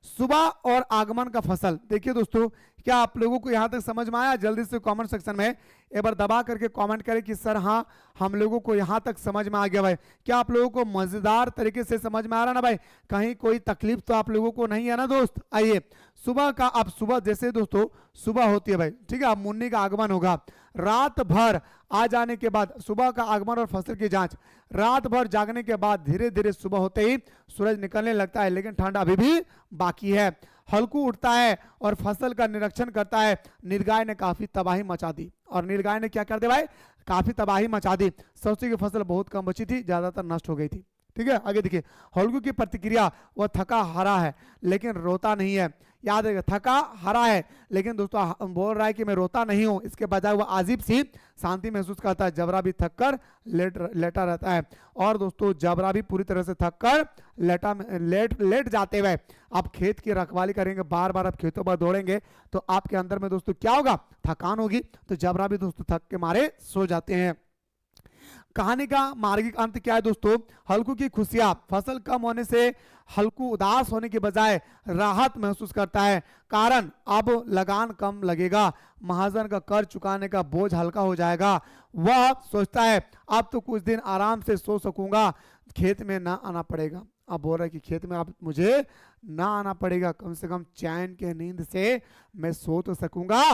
सुबह और आगमन का फसल। देखिए दोस्तों, क्या आप लोगों को यहां तक समझ में आया? जल्दी से कमेंट सेक्शन में एक बार दबा करके कमेंट करें कि सर हाँ, हम लोगों को यहां तक समझ में आ गया भाई। क्या आप लोगों को मजेदार तरीके से समझ में आ रहा ना भाई? कहीं कोई तकलीफ तो आप लोगों को नहीं है ना दोस्त? आइए, सुबह का, अब सुबह जैसे दोस्तों सुबह होती है भाई, ठीक है, अब मुन्नी का आगमन होगा। रात भर आ जाने के बाद सुबह का आगमन और फसल की जांच। रात भर जागने के बाद धीरे धीरे सुबह होते ही सूरज निकलने लगता है, लेकिन ठंड अभी भी बाकी है। हल्कू उठता है और फसल का निरीक्षण करता है। नीलगाय ने काफी तबाही मचा दी। और नीलगाय ने क्या कर दिया भाई? काफी तबाही मचा दी। सरसों की फसल बहुत कम बची थी, ज्यादातर नष्ट हो गई थी। ठीक है, आगे देखिए। हल्कू की प्रतिक्रिया। वह थका हारा है लेकिन रोता नहीं है। याद रखेगा, थका हरा है, लेकिन दोस्तों बोल रहा है कि मैं रोता नहीं हूं, इसके बजाय वो अजीब सी शांति महसूस करता है। जबरा भी थक कर लेटा रहता है। और दोस्तों जबरा भी पूरी तरह से थक कर लेट जाते हुए आप खेत की रखवाली करेंगे, बार बार आप खेतों पर दौड़ेंगे, तो आपके अंदर में दोस्तों क्या होगा, थकान होगी। तो जबरा भी दोस्तों थक के मारे सो जाते हैं। कहानी का मार्गिक अंत क्या है दोस्तों, हल्कू की खुशियां, फसल कम होने से हल्कू उदास होने के बजाय राहत महसूस करता है, कारण अब लगान कम लगेगा, महाजन का कर्ज चुकाने का बोझ हल्का हो जाएगा। वह सोचता है अब तो कुछ दिन आराम से सो सकूंगा, खेत में ना आना पड़ेगा। अब बोल रहा है कि खेत में अब मुझे ना आना पड़ेगा, कम से कम चैन के नींद से मैं सो तो सकूंगा।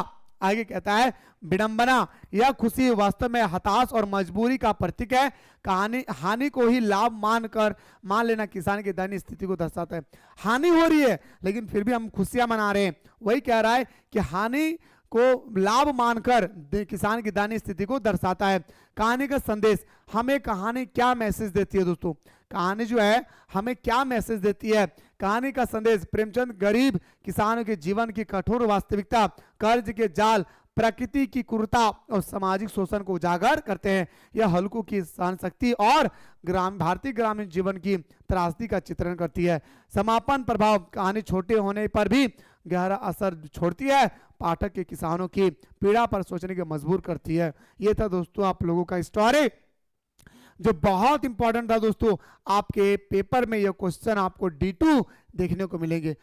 आगे कहता है विडंबना, यह खुशी वास्तव में हताश और मजबूरी का प्रतीक है। कहानी हानि को ही लाभ मान लेना किसान की दयनीय स्थिति को दर्शाता है। हानि हो रही है लेकिन फिर भी हम खुशियां मना रहे हैं। वही कह रहा है कि हानि को लाभ मानकर किसान की दयनीय स्थिति को दर्शाता है। कहानी का संदेश, हमें कहानी क्या मैसेज देती है दोस्तों, कहानी जो है हमें क्या मैसेज देती है। कहानी का संदेश, प्रेमचंद गरीब किसानों के जीवन की कठोर वास्तविकता, कर्ज के जाल, प्रकृति की क्रूरता और सामाजिक शोषण को उजागर करते हैं। यह हल्कू की सहन शक्ति और भारतीय ग्रामीण जीवन की त्रासदी का चित्रण करती है। समापन प्रभाव, कहानी छोटे होने पर भी गहरा असर छोड़ती है, पाठक के किसानों की पीड़ा पर सोचने के मजबूर करती है। ये था दोस्तों आप लोगों का स्टोरी जो बहुत इंपॉर्टेंट था दोस्तों। आपके पेपर में यह क्वेश्चन आपको D2 देखने को मिलेंगे।